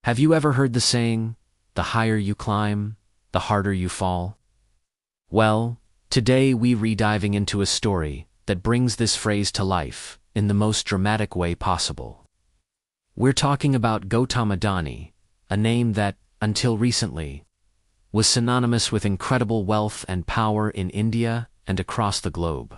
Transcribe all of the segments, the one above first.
Have you ever heard the saying, the higher you climb, the harder you fall? Well, today we're diving into a story that brings this phrase to life in the most dramatic way possible. We're talking about Gautama Dhani, a name that, until recently, was synonymous with incredible wealth and power in India and across the globe.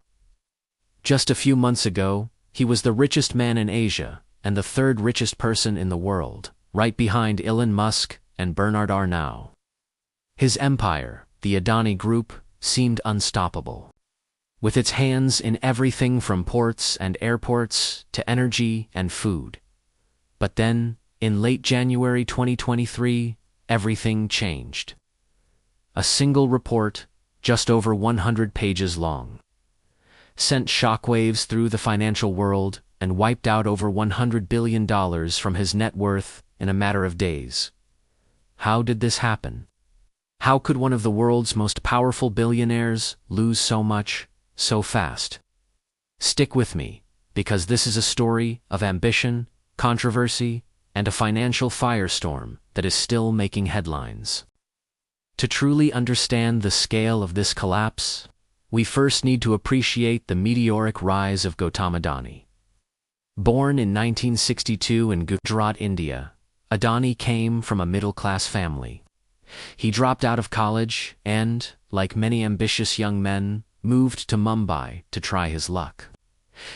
Just a few months ago, he was the richest man in Asia and the third richest person in the world, right behind Elon Musk and Bernard Arnault. His empire, the Adani Group, seemed unstoppable. With its hands in everything from ports and airports to energy and food. But then, in late January 2023, everything changed. A single report, just over 100 pages long, sent shockwaves through the financial world and wiped out over $100 billion from his net worth in a matter of days. How did this happen? How could one of the world's most powerful billionaires lose so much, so fast? Stick with me, because this is a story of ambition, controversy, and a financial firestorm that is still making headlines. To truly understand the scale of this collapse, we first need to appreciate the meteoric rise of Gautama Dhani. Born in 1962 in Gujarat, India, Adani came from a middle-class family. He dropped out of college and, like many ambitious young men, moved to Mumbai to try his luck.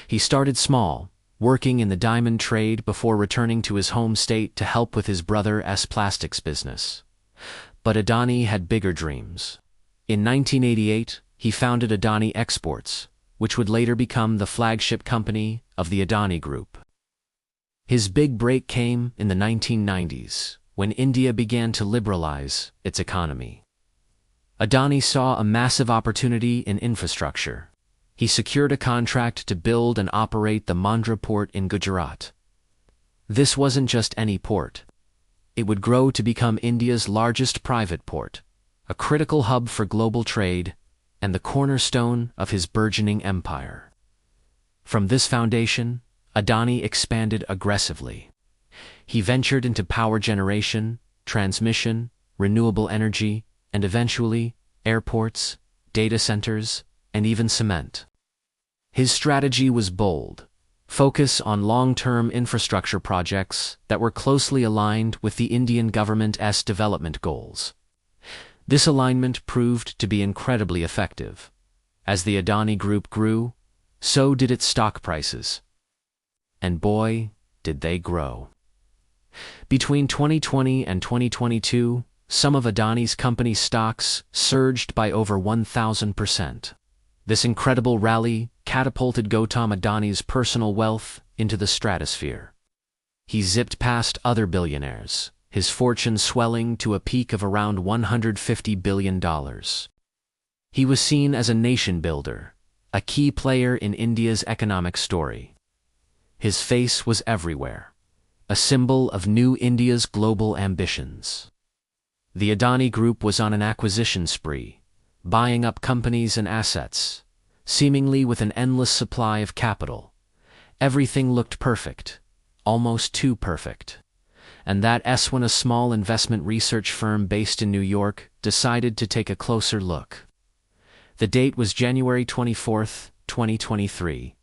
He started small, working in the diamond trade before returning to his home state to help with his brother's plastics business. But Adani had bigger dreams. In 1988, he founded Adani Exports, which would later become the flagship company of the Adani Group. His big break came in the 1990s, when India began to liberalize its economy. Adani saw a massive opportunity in infrastructure. He secured a contract to build and operate the Mandra port in Gujarat. This wasn't just any port. It would grow to become India's largest private port, a critical hub for global trade, and the cornerstone of his burgeoning empire. From this foundation, Adani expanded aggressively. He ventured into power generation, transmission, renewable energy, and eventually, airports, data centers, and even cement. His strategy was bold: focus on long-term infrastructure projects that were closely aligned with the Indian government's development goals. This alignment proved to be incredibly effective. As the Adani Group grew, so did its stock prices. And boy, did they grow. Between 2020 and 2022, some of Adani's company stocks surged by over 1,000%. This incredible rally catapulted Gautama Dhani's personal wealth into the stratosphere. He zipped past other billionaires, his fortune swelling to a peak of around $150 billion. He was seen as a nation builder, a key player in India's economic story. His face was everywhere, a symbol of new India's global ambitions. The Adani Group was on an acquisition spree, buying up companies and assets, seemingly with an endless supply of capital. Everything looked perfect, almost too perfect. And that's when a small investment research firm based in New York decided to take a closer look. The date was January 24, 2023.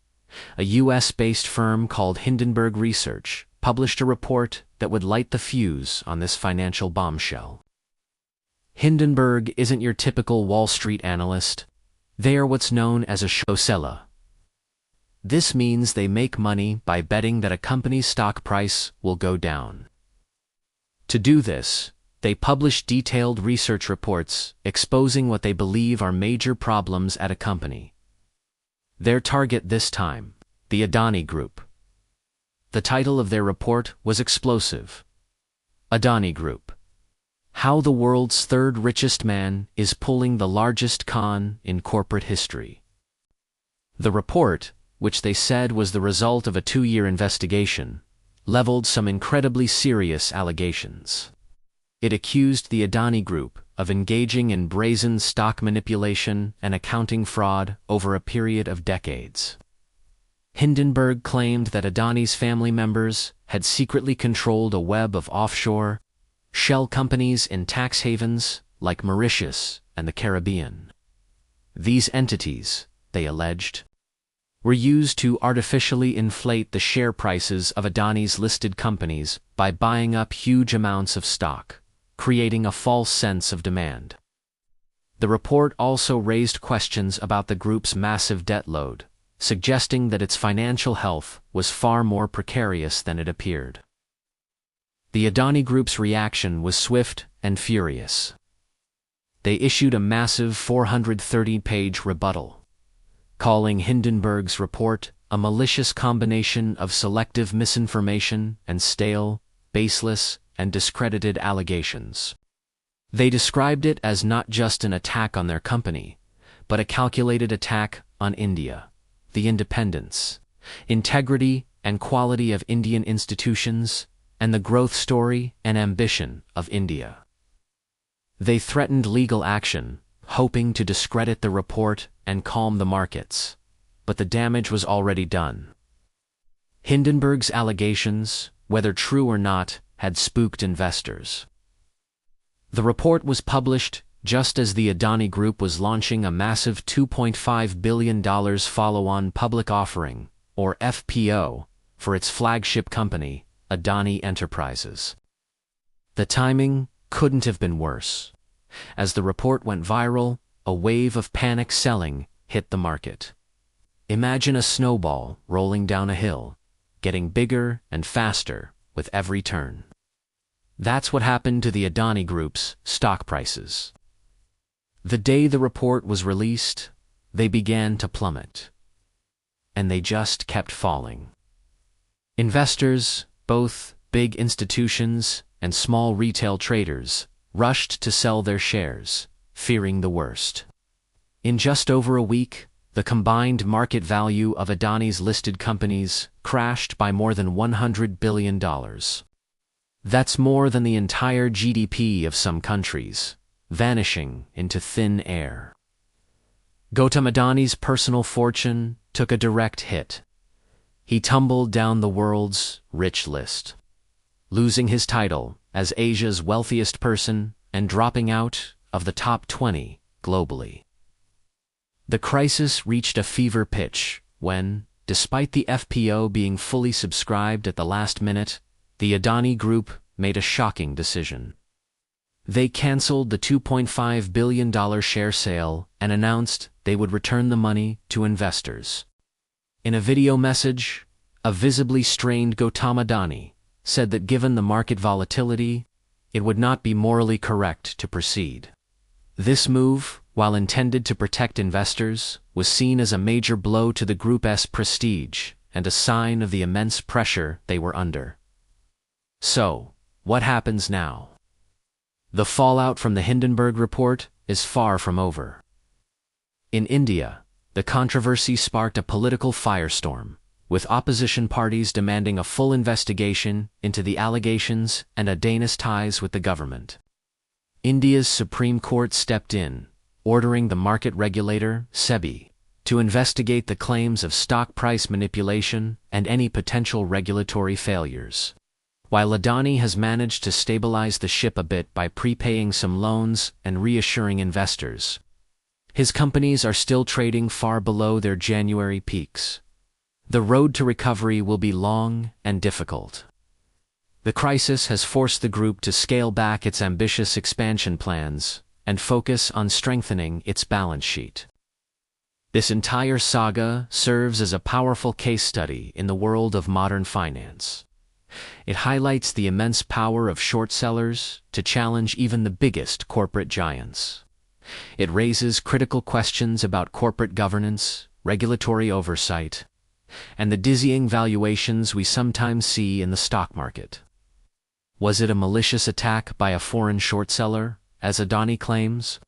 A US-based firm called Hindenburg Research published a report that would light the fuse on this financial bombshell. Hindenburg isn't your typical Wall Street analyst. They are what's known as a show seller. This means they make money by betting that a company's stock price will go down. To do this, they publish detailed research reports exposing what they believe are major problems at a company. Their target this time, the Adani Group. The title of their report was explosive: Adani Group: How the World's Third Richest Man is Pulling the Largest Con in Corporate History. The report, which they said was the result of a 2-year investigation, leveled some incredibly serious allegations. It accused the Adani Group of engaging in brazen stock manipulation and accounting fraud over a period of decades. Hindenburg claimed that Adani's family members had secretly controlled a web of offshore shell companies in tax havens like Mauritius and the Caribbean. These entities, they alleged, were used to artificially inflate the share prices of Adani's listed companies by buying up huge amounts of stock, creating a false sense of demand. The report also raised questions about the group's massive debt load, suggesting that its financial health was far more precarious than it appeared. The Adani Group's reaction was swift and furious. They issued a massive 430-page rebuttal, calling Hindenburg's report a malicious combination of selective misinformation and stale, baseless, and discredited allegations. They described it as not just an attack on their company, but a calculated attack on India, the independence, integrity, and quality of Indian institutions, and the growth story and ambition of India. They threatened legal action, hoping to discredit the report and calm the markets, but the damage was already done. Hindenburg's allegations, whether true or not, had spooked investors. The report was published just as the Adani Group was launching a massive $2.5 billion follow-on public offering, or FPO, for its flagship company, Adani Enterprises. The timing couldn't have been worse. As the report went viral, a wave of panic selling hit the market. Imagine a snowball rolling down a hill, getting bigger and faster with every turn. That's what happened to the Adani Group's stock prices. The day the report was released, they began to plummet. And they just kept falling. Investors, both big institutions and small retail traders, rushed to sell their shares, fearing the worst. In just over a week, the combined market value of Adani's listed companies crashed by more than $100 billion. That's more than the entire GDP of some countries, vanishing into thin air. Gautama Dhani's personal fortune took a direct hit. He tumbled down the world's rich list, losing his title as Asia's wealthiest person and dropping out of the top 20 globally. The crisis reached a fever pitch when, despite the FPO being fully subscribed at the last minute, the Adani Group made a shocking decision. They canceled the $2.5 billion share sale and announced they would return the money to investors. In a video message, a visibly strained Gautama Dhani said that given the market volatility, it would not be morally correct to proceed. This move, while intended to protect investors, was seen as a major blow to the group's prestige and a sign of the immense pressure they were under. So, what happens now? The fallout from the Hindenburg report is far from over. In India, the controversy sparked a political firestorm, with opposition parties demanding a full investigation into the allegations and Adani's ties with the government. India's Supreme Court stepped in, ordering the market regulator, SEBI, to investigate the claims of stock price manipulation and any potential regulatory failures. While Adani has managed to stabilize the ship a bit by prepaying some loans and reassuring investors, his companies are still trading far below their January peaks. The road to recovery will be long and difficult. The crisis has forced the group to scale back its ambitious expansion plans and focus on strengthening its balance sheet. This entire saga serves as a powerful case study in the world of modern finance. It highlights the immense power of short sellers to challenge even the biggest corporate giants. It raises critical questions about corporate governance, regulatory oversight, and the dizzying valuations we sometimes see in the stock market. Was it a malicious attack by a foreign short seller, as Adani claims?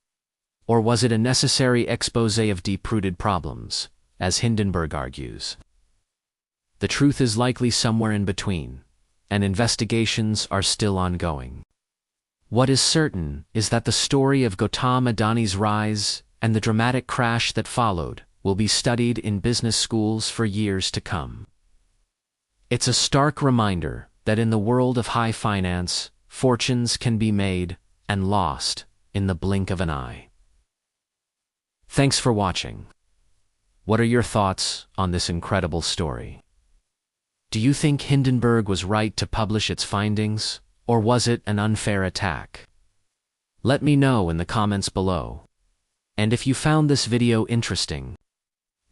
Or was it a necessary exposé of deep-rooted problems, as Hindenburg argues? The truth is likely somewhere in between, and investigations are still ongoing. What is certain is that the story of Gautama Dhani's rise and the dramatic crash that followed will be studied in business schools for years to come. It's a stark reminder that in the world of high finance, fortunes can be made and lost in the blink of an eye. Thanks for watching. What are your thoughts on this incredible story? Do you think Hindenburg was right to publish its findings, or was it an unfair attack? Let me know in the comments below. And if you found this video interesting,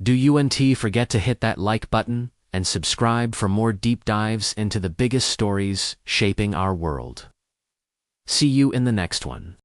do you forget to hit that like button and subscribe for more deep dives into the biggest stories shaping our world. See you in the next one.